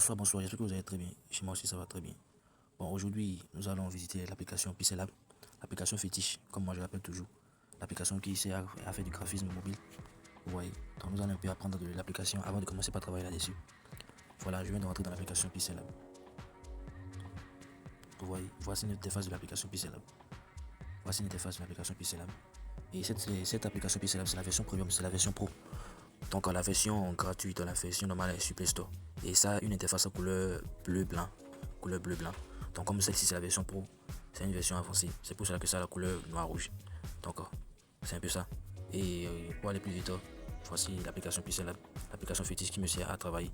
Bonsoir, bonsoir, j'espère que vous allez très bien. Chez moi aussi ça va très bien. Bon, aujourd'hui, nous allons visiter l'application Pixelab, l'application fétiche, comme moi je l'appelle toujours. L'application qui sert à faire du graphisme mobile. Vous voyez, donc nous allons un peu apprendre de l'application avant de commencer par travailler là-dessus. Voilà, je viens de rentrer dans l'application Pixelab. Vous voyez, voici l'interface de l'application Pixelab. Voici l'interface de l'application Pixelab. Et cette application Pixelab, c'est la version premium, c'est la version pro. Donc la version gratuite, la version normale est sur Play Store. Et ça a une interface en couleur bleu-blanc. Couleur bleu-blanc. Donc comme celle-ci c'est la version pro, c'est une version avancée. C'est pour cela que ça a la couleur noir-rouge. Donc c'est un peu ça. Et pour aller plus vite, voici l'application Pixelab, l'application fétiche qui me sert à travailler.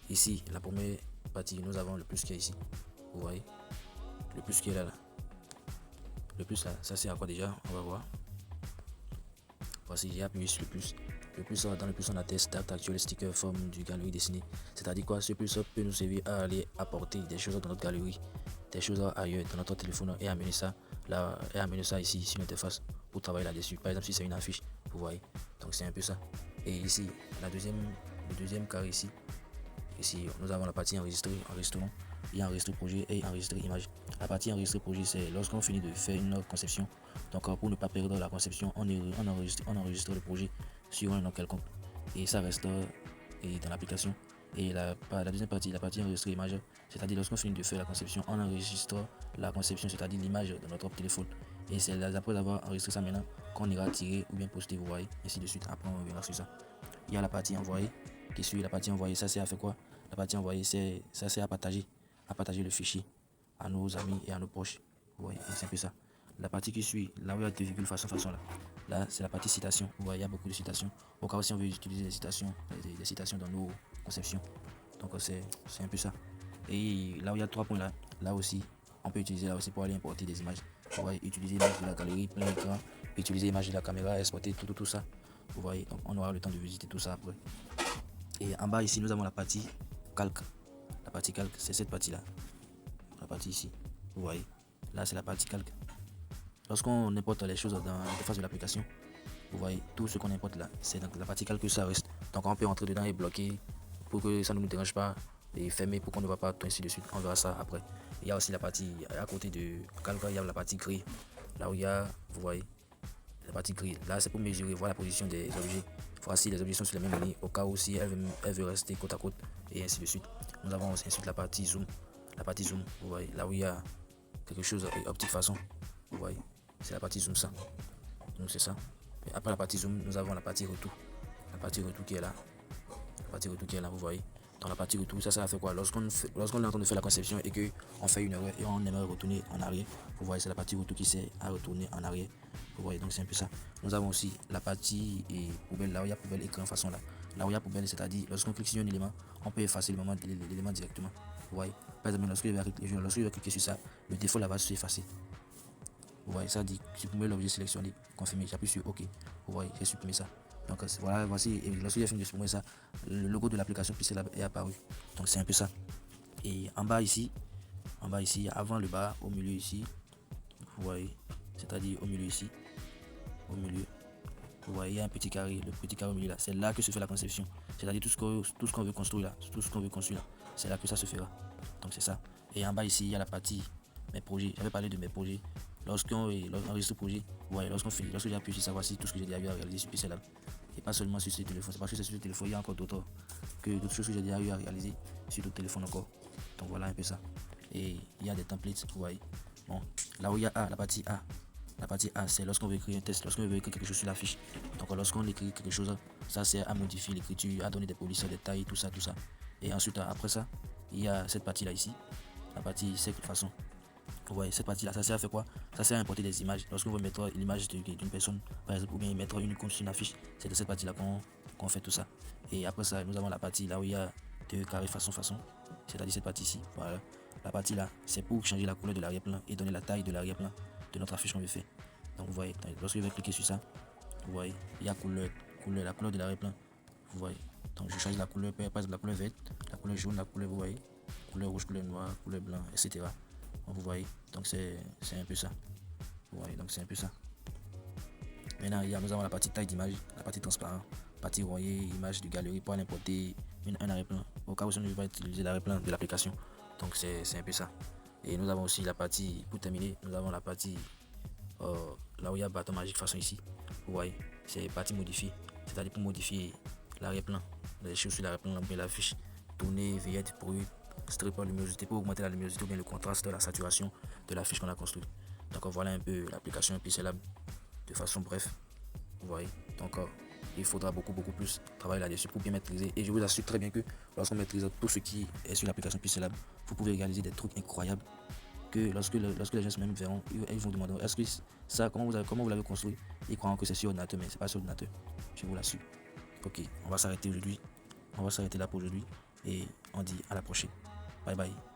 Ici, la première partie, nous avons le plus qui est ici. Vous voyez, le plus qui est là. Le plus là, ça sert à quoi déjà? On va voir. Voici, j'ai appuyé sur le plus. Le plus, dans le plus, on a des stats actuels, stickers, forme du galerie dessinée. C'est-à-dire quoi? Ce plus peut nous servir à aller apporter des choses dans notre galerie, des choses ailleurs dans notre téléphone et amener ça là, et amener ça ici sur l'interface pour travailler là-dessus. Par exemple, si c'est une affiche, vous voyez. Donc c'est un peu ça. Et ici, le deuxième carré ici. Ici, nous avons la partie enregistrement, il y a enregistré projet et enregistré image. La partie enregistré projet, c'est lorsqu'on finit de faire une conception. Donc, pour ne pas perdre la conception, on enregistre le projet sur un nom quelconque. Et ça reste dans l'application. Et la deuxième partie, la partie enregistrée image, c'est-à-dire lorsqu'on finit de faire la conception, on enregistre la conception, c'est-à-dire l'image de notre téléphone. Et c'est après avoir enregistré ça maintenant qu'on ira tirer ou bien poster, vous voyez, ainsi de suite. Après, on reviendra sur ça. Il y a la partie envoyée qui suit. La partie envoyée, ça sert à faire quoi? La partie envoyée, ça sert à partager le fichier à nos amis et à nos proches. Vous voyez, c'est un peu ça. La partie qui suit, là où il y a deux virgules façon là. Là, c'est la partie citation. Vous voyez, il y a beaucoup de citations. Au cas où si on veut utiliser des citations dans nos conceptions. Donc c'est un peu ça. Et là où il y a trois points là aussi, on peut utiliser là aussi pour aller importer des images. Vous voyez, utiliser l'image de la galerie, plein écran, utiliser l'image de la caméra, exporter tout ça. Vous voyez, donc on aura le temps de visiter tout ça après. Et en bas ici, nous avons la partie calque. La partie calque, c'est cette partie-là. La partie ici. Vous voyez, là c'est la partie calque. Lorsqu'on importe les choses dans l'interface de l'application, vous voyez, tout ce qu'on importe là, c'est dans la partie calque que ça reste. Donc on peut entrer dedans et bloquer pour que ça ne nous dérange pas et fermer pour qu'on ne voit pas tout ainsi de suite. On verra ça après. Il y a aussi la partie à côté de calque, il y a la partie gris. Là où il y a, vous voyez, la partie gris. Là c'est pour mesurer, voir la position des objets. Voici les objets sont sur la même ligne au cas où si elle veut rester côte à côte et ainsi de suite. Nous avons aussi ensuite la partie zoom. La partie zoom, vous voyez, là où il y a quelque chose optique façon, vous voyez, c'est la partie zoom ça. Donc c'est ça. Et après la partie zoom, nous avons la partie retour. La partie retour qui est là. La partie retour qui est là, vous voyez. Dans la partie retour, ça fait quoi? Lorsqu'on est en train de faire la conception et qu'on fait une erreur et on aimerait retourner en arrière, vous voyez, c'est la partie retour qui sert à retourner en arrière. Vous voyez, donc c'est un peu ça. Nous avons aussi la partie poubelle, là où il y a poubelle écran façon là. Là où il y a poubelle, c'est-à-dire lorsqu'on clique sur un élément, on peut effacer l'élément directement. Vous voyez, par exemple, lorsque je vais cliquer sur ça, le défaut là va s'effacer. Vous voyez, ça dit supprimer l'objet sélectionné, confirmer, j'appuie sur OK. Vous voyez, j'ai supprimé ça. Donc voilà, voici, et lorsque j'ai fini de supprimer ça, le logo de l'application Pixelab est apparu. Donc c'est un peu ça. Et en bas ici, avant le bas, au milieu ici, vous voyez, c'est-à-dire au milieu ici, au milieu, vous voyez, il y a un petit carré, le petit carré au milieu là, c'est là que se fait la conception. C'est-à-dire tout ce qu'on veut construire là, c'est là que ça se fera. Donc c'est ça. Et en bas ici, il y a la partie mes projets. J'avais parlé de mes projets. Lorsqu'on enregistre le projet, ouais, lorsque j'ai appuyé sur ça, voici tout ce que j'ai déjà eu à réaliser sur PC là. Et pas seulement sur ce téléphone, c'est parce que c'est sur ce téléphone, il y a encore d'autres choses que j'ai déjà eu à réaliser sur d'autres téléphones encore. Donc voilà un peu ça. Et il y a des templates, vous voyez. Bon, là où il y a A, la partie A, c'est lorsqu'on veut écrire un test, lorsqu'on veut écrire quelque chose sur la fiche. Donc lorsqu'on écrit quelque chose, ça sert à modifier l'écriture, à donner des polices, des tailles, tout ça. Et ensuite, après ça, il y a cette partie là ici, la partie cercle façon. Vous voyez, cette partie là, ça sert à faire quoi? Ça sert à importer des images. Lorsqu'on veut mettre l'image d'une personne, par exemple, ou bien mettre une icône sur une affiche, c'est de cette partie là qu'on fait tout ça. Et après ça, nous avons la partie là où il y a deux carrés façon, c'est-à-dire cette partie ici. Voilà. La partie là, c'est pour changer la couleur de l'arrière-plan et donner la taille de l'arrière-plan de notre affiche qu'on veut faire. Donc vous voyez, lorsque je vais cliquer sur ça, vous voyez, il y a la couleur de l'arrière-plan. Vous voyez. Donc je change la couleur, par exemple la couleur verte, la couleur jaune, la couleur, vous voyez, couleur rouge, couleur noire, couleur blanc, etc. Donc, vous voyez, donc c'est un peu ça. Vous voyez, donc c'est un peu ça. Maintenant, nous avons la partie taille d'image, la partie transparent, partie royée, image de galerie pour aller importer un arrière-plan au cas où on ne veut pas utiliser l'arrêt-plan de l'application. Donc c'est un peu ça. Et nous avons aussi la partie, pour terminer, nous avons la partie là où il y a bâton magique façon ici. Vous voyez, c'est partie modifiée, c'est-à-dire pour modifier l'arrière-plan, les choses sur l'arrière-plan, bien l'affiche, tourner, veillette, bruit, strip, luminosité pour augmenter la luminosité ou bien le contraste, la saturation de l'affiche qu'on a construite. Donc voilà un peu l'application Pixelab de façon bref. Vous voyez, donc il faudra beaucoup plus travailler là-dessus pour bien maîtriser. Et je vous assure très bien que lorsqu'on maîtrise tout ce qui est sur l'application Pixelab, vous pouvez réaliser des trucs incroyables que lorsque les gens même verront, ils vont demander est-ce que ça, comment vous l'avez construit. Ils croiront que c'est sur ordinateur, mais c'est pas sur ordinateur. Je vous l'assure. Ok, on va s'arrêter aujourd'hui. On va s'arrêter là pour aujourd'hui. Et on dit à la prochaine. Bye bye.